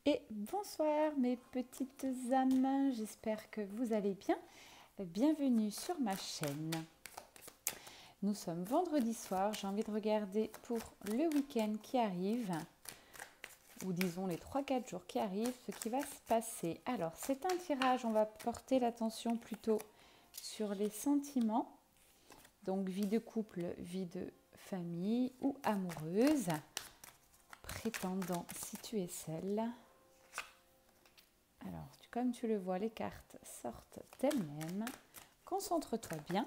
Et bonsoir mes petites âmes, j'espère que vous allez bien. Bienvenue sur ma chaîne. Nous sommes vendredi soir, j'ai envie de regarder pour le week-end qui arrive, ou disons les 3-4 jours qui arrivent, ce qui va se passer. Alors c'est un tirage, on va porter l'attention plutôt sur les sentiments, donc vie de couple, vie de famille ou amoureuse, prétendant si tu es celle. Alors, comme tu le vois, les cartes sortent d'elles-mêmes. Concentre-toi bien.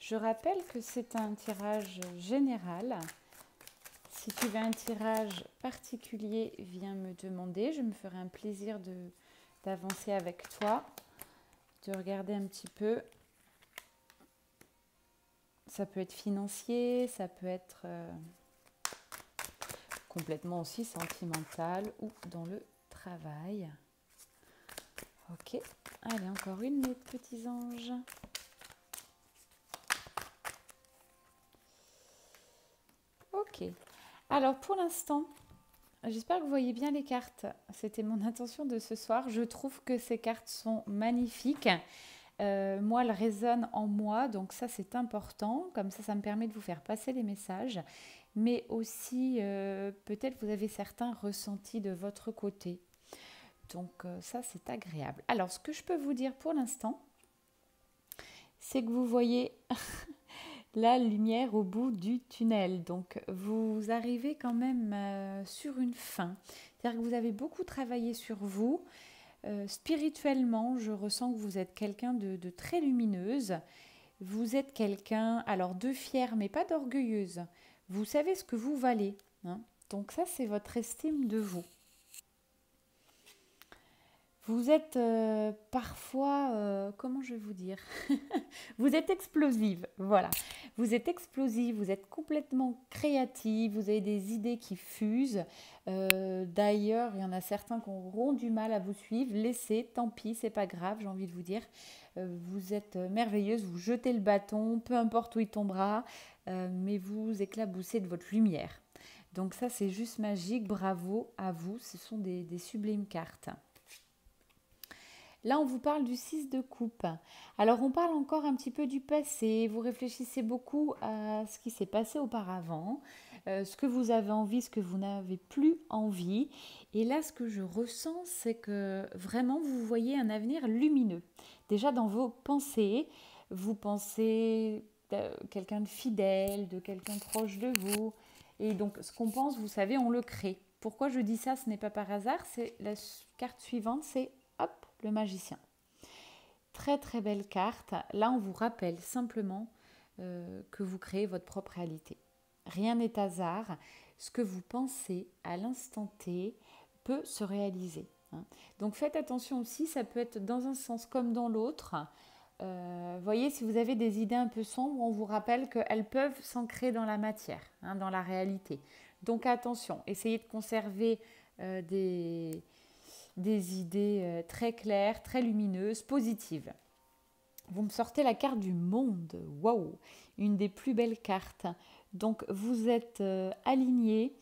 Je rappelle que c'est un tirage général. Si tu veux un tirage particulier, viens me demander. Je me ferai un plaisir d'avancer avec toi, de regarder un petit peu. Ça peut être financier, ça peut être complètement aussi sentimental ou dans le travail. Ok, allez, encore une, mes petits anges. Ok, alors pour l'instant, j'espère que vous voyez bien les cartes. C'était mon intention de ce soir. Je trouve que ces cartes sont magnifiques. Moi, elles résonnent en moi, donc ça c'est important. Comme ça me permet de vous faire passer les messages. Mais aussi, peut-être vous avez certains ressentis de votre côté. Donc ça c'est agréable. Alors, ce que je peux vous dire pour l'instant, c'est que vous voyez la lumière au bout du tunnel. Donc, vous arrivez quand même sur une fin. C'est-à-dire que vous avez beaucoup travaillé sur vous. Spirituellement, je ressens que vous êtes quelqu'un de très lumineuse. Vous êtes quelqu'un, alors de fière, mais pas d'orgueilleuse. Vous savez ce que vous valez, hein. Donc ça, c'est votre estime de vous. Vous êtes parfois, comment je vais vous dire, vous êtes explosive, voilà. Vous êtes explosive, vous êtes complètement créative, vous avez des idées qui fusent. D'ailleurs, il y en a certains qui auront du mal à vous suivre. Laissez, tant pis, c'est pas grave, j'ai envie de vous dire. Vous êtes merveilleuse, vous jetez le bâton, peu importe où il tombera, mais vous éclaboussez de votre lumière. Donc ça, c'est juste magique, bravo à vous, ce sont des sublimes cartes. Là, on vous parle du 6 de coupe. Alors, on parle encore un petit peu du passé. Vous réfléchissez beaucoup à ce qui s'est passé auparavant, ce que vous avez envie, ce que vous n'avez plus envie. Et là, ce que je ressens, c'est que vraiment, vous voyez un avenir lumineux. Déjà, dans vos pensées, vous pensez quelqu'un de fidèle, de quelqu'un proche de vous. Et donc, ce qu'on pense, vous savez, on le crée. Pourquoi je dis ça, ce n'est pas par hasard. C'est la carte suivante, c'est hop, le magicien. Très très belle carte. Là, on vous rappelle simplement que vous créez votre propre réalité. Rien n'est hasard. Ce que vous pensez à l'instant T peut se réaliser, hein. Donc faites attention aussi, ça peut être dans un sens comme dans l'autre. Voyez, si vous avez des idées un peu sombres, on vous rappelle qu'elles peuvent s'ancrer dans la matière, hein, dans la réalité. Donc attention, essayez de conserver des idées très claires, très lumineuses, positives. Vous me sortez la carte du monde. Waouh, une des plus belles cartes. Donc vous êtes aligné,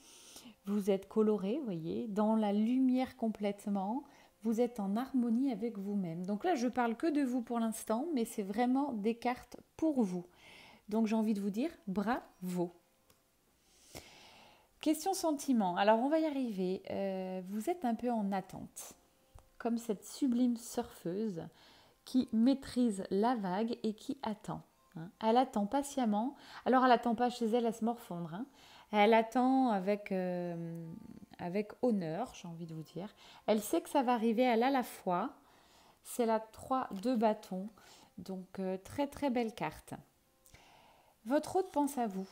vous êtes coloré, voyez, dans la lumière complètement. Vous êtes en harmonie avec vous-même. Donc là, je parle que de vous pour l'instant, mais c'est vraiment des cartes pour vous. Donc j'ai envie de vous dire bravo. Question sentiment. Alors on va y arriver. Vous êtes un peu en attente, comme cette sublime surfeuse qui maîtrise la vague et qui attend, hein. Elle attend patiemment. Alors elle attend pas chez elle à se morfondre, hein. Elle attend avec honneur, j'ai envie de vous dire. Elle sait que ça va arriver, elle a la foi. C'est la 3 de bâton. Donc très très belle carte. Votre hôte pense à vous.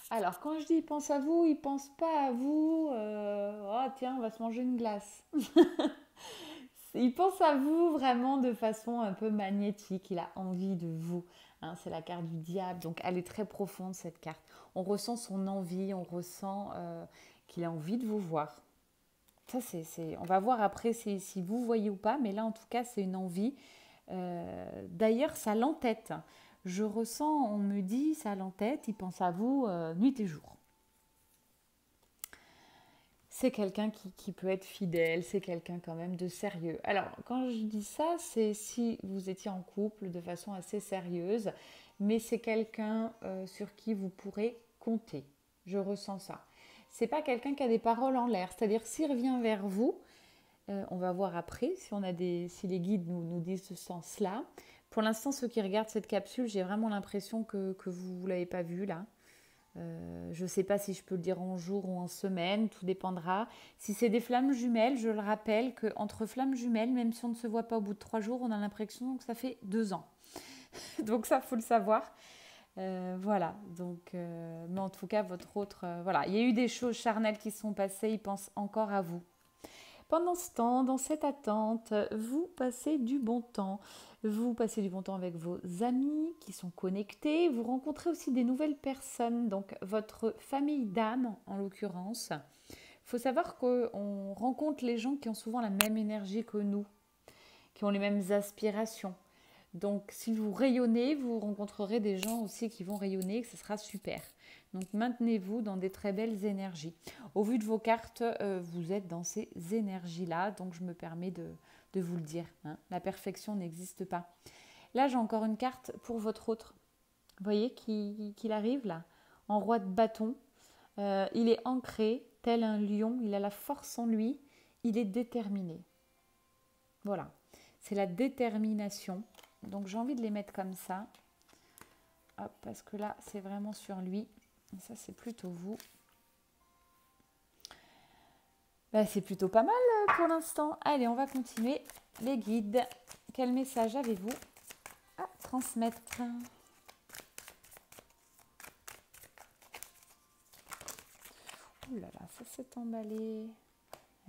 Alors, quand je dis pense à vous, il pense pas à vous. Oh, tiens, on va se manger une glace. Il pense à vous vraiment de façon un peu magnétique. Il a envie de vous, hein. C'est la carte du diable. Donc, elle est très profonde, cette carte. On ressent son envie, on ressent qu'il a envie de vous voir. Ça, on va voir après si vous voyez ou pas. Mais là, en tout cas, c'est une envie. D'ailleurs, ça l'entête. je ressens, on me dit, ça l'entête, il pense à vous nuit et jour. C'est quelqu'un qui peut être fidèle, c'est quelqu'un quand même de sérieux. Alors, quand je dis ça, c'est si vous étiez en couple de façon assez sérieuse, mais c'est quelqu'un sur qui vous pourrez compter. Je ressens ça. C'est pas quelqu'un qui a des paroles en l'air, c'est-à-dire s'il revient vers vous, on va voir après si les guides nous disent ce sens-là. Pour l'instant, ceux qui regardent cette capsule, j'ai vraiment l'impression que vous ne l'avez pas vu là. Je ne sais pas si je peux le dire en jour ou en semaine, tout dépendra. Si c'est des flammes jumelles, je le rappelle qu'entre flammes jumelles, même si on ne se voit pas au bout de 3 jours, on a l'impression que ça fait 2 ans. Donc ça, il faut le savoir. Voilà, donc, mais en tout cas, votre autre... voilà, il y a eu des choses charnelles qui se sont passées, il pense encore à vous. Pendant ce temps, dans cette attente, vous passez du bon temps. Vous passez du bon temps avec vos amis qui sont connectés. Vous rencontrez aussi des nouvelles personnes, donc votre famille d'âme en l'occurrence. Il faut savoir qu'on rencontre les gens qui ont souvent la même énergie que nous, qui ont les mêmes aspirations. Donc si vous rayonnez, vous rencontrerez des gens aussi qui vont rayonner, que ce sera super. Donc maintenez-vous dans des très belles énergies. Au vu de vos cartes, vous êtes dans ces énergies-là, donc je me permets de vous le dire. Hein. La perfection n'existe pas. Là, j'ai encore une carte pour votre autre. Vous voyez qu'il arrive là, en roi de bâton. Il est ancré, tel un lion, il a la force en lui, il est déterminé. Voilà, c'est la détermination. Donc j'ai envie de les mettre comme ça. Hop, parce que là, c'est vraiment sur lui. Et ça, c'est plutôt vous. C'est plutôt pas mal pour l'instant. Allez, on va continuer. Les guides, quel message avez-vous à transmettre? Ouh là là, ça s'est emballé.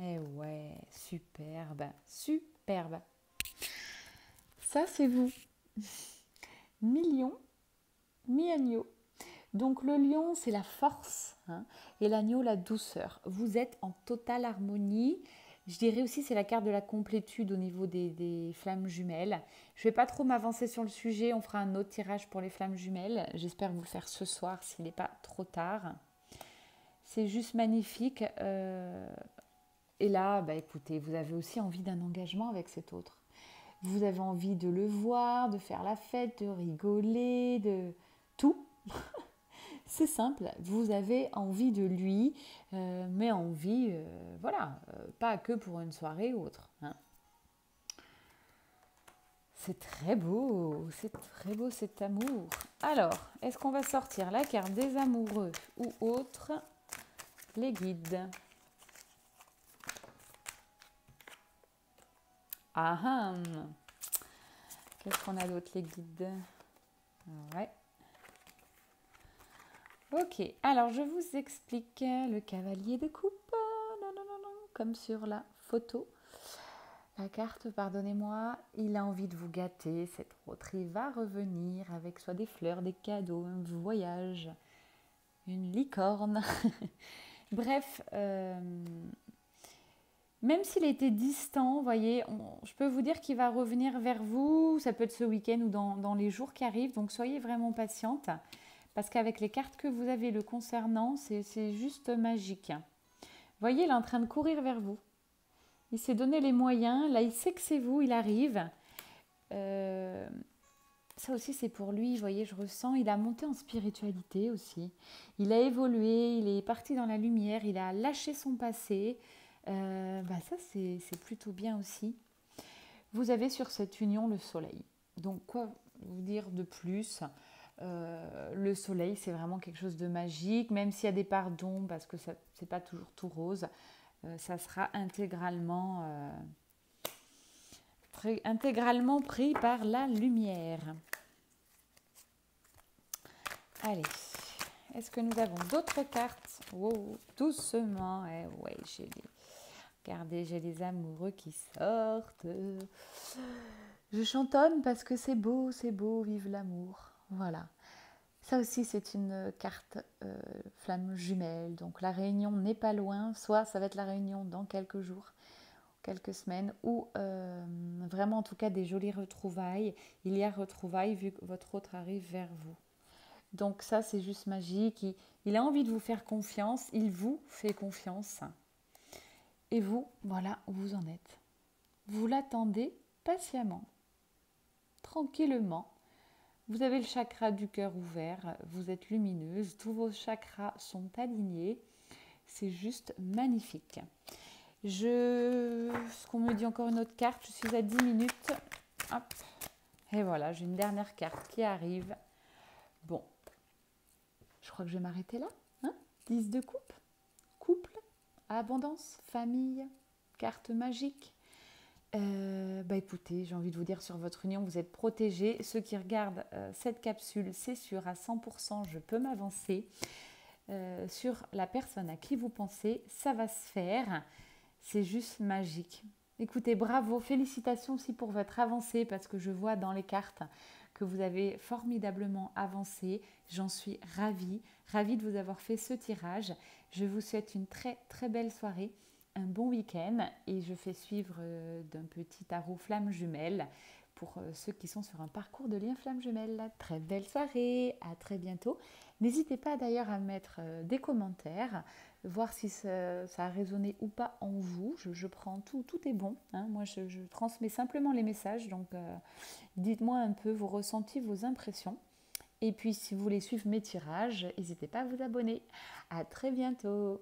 Eh ouais, superbe, superbe. Ça, c'est vous. Million, mi-agneau. Donc le lion, c'est la force, hein, et l'agneau, la douceur. Vous êtes en totale harmonie. Je dirais aussi c'est la carte de la complétude au niveau des flammes jumelles. Je ne vais pas trop m'avancer sur le sujet, on fera un autre tirage pour les flammes jumelles. J'espère vous le faire ce soir s'il n'est pas trop tard. C'est juste magnifique. Et là, écoutez, vous avez aussi envie d'un engagement avec cet autre. Vous avez envie de le voir, de faire la fête, de rigoler, de tout. C'est simple, vous avez envie de lui, mais envie, pas que pour une soirée ou autre. Hein. C'est très beau cet amour. Alors, est-ce qu'on va sortir la carte des amoureux ou autre? Les guides. Ah ah. Qu'est-ce qu'on a d'autre, les guides? Ouais. Ok, alors je vous explique le cavalier de coupe, comme sur la photo. La carte, pardonnez-moi, il a envie de vous gâter, cet autre. Il va revenir avec soit des fleurs, des cadeaux, un voyage, une licorne. Bref, même s'il était distant, voyez, je peux vous dire qu'il va revenir vers vous. Ça peut être ce week-end ou dans les jours qui arrivent, donc soyez vraiment patiente. Parce qu'avec les cartes que vous avez le concernant, c'est juste magique. Vous voyez, il est en train de courir vers vous. Il s'est donné les moyens. Là, il sait que c'est vous, il arrive. Ça aussi, c'est pour lui. Vous voyez, je ressens. Il a monté en spiritualité aussi. Il a évolué, il est parti dans la lumière, il a lâché son passé. Ça, c'est plutôt bien aussi. Vous avez sur cette union le soleil. Donc, quoi vous dire de plus? Le soleil, c'est vraiment quelque chose de magique, même s'il y a des parts d'ombre, parce que c'est pas toujours tout rose, ça sera intégralement pris par la lumière. Allez, est-ce que nous avons d'autres cartes? Wow, doucement, ouais, regardez, j'ai les amoureux qui sortent. Je chantonne parce que c'est beau, vive l'amour. Voilà. Ça aussi, c'est une carte flamme jumelle. Donc, la réunion n'est pas loin. Soit ça va être la réunion dans quelques jours, quelques semaines, ou vraiment en tout cas des jolies retrouvailles. Il y a retrouvailles vu que votre autre arrive vers vous. Donc ça, c'est juste magique. Il a envie de vous faire confiance, il vous fait confiance. Et vous, voilà où vous en êtes. Vous l'attendez patiemment, tranquillement. Vous avez le chakra du cœur ouvert, vous êtes lumineuse, tous vos chakras sont alignés. C'est juste magnifique. Ce qu'on me dit encore une autre carte, je suis à 10 minutes. Hop. Et voilà, j'ai une dernière carte qui arrive. Bon, je crois que je vais m'arrêter là. 10 de coupe, couple, abondance, famille, carte magique. Écoutez, j'ai envie de vous dire, sur votre union, vous êtes protégés. Ceux qui regardent cette capsule, c'est sûr, à 100%, je peux m'avancer. Sur la personne à qui vous pensez, ça va se faire. C'est juste magique. Écoutez, bravo, félicitations aussi pour votre avancée, parce que je vois dans les cartes que vous avez formidablement avancé. J'en suis ravie de vous avoir fait ce tirage. Je vous souhaite une très très belle soirée, un bon week-end, et je fais suivre d'un petit tarot flamme jumelle pour ceux qui sont sur un parcours de lien flamme jumelle. Très belle soirée, à très bientôt. N'hésitez pas d'ailleurs à mettre des commentaires, voir si ça a résonné ou pas en vous. Je prends tout est bon. Moi, je transmets simplement les messages, donc dites-moi un peu vos ressentis, vos impressions. Et puis, si vous voulez suivre mes tirages, n'hésitez pas à vous abonner. À très bientôt.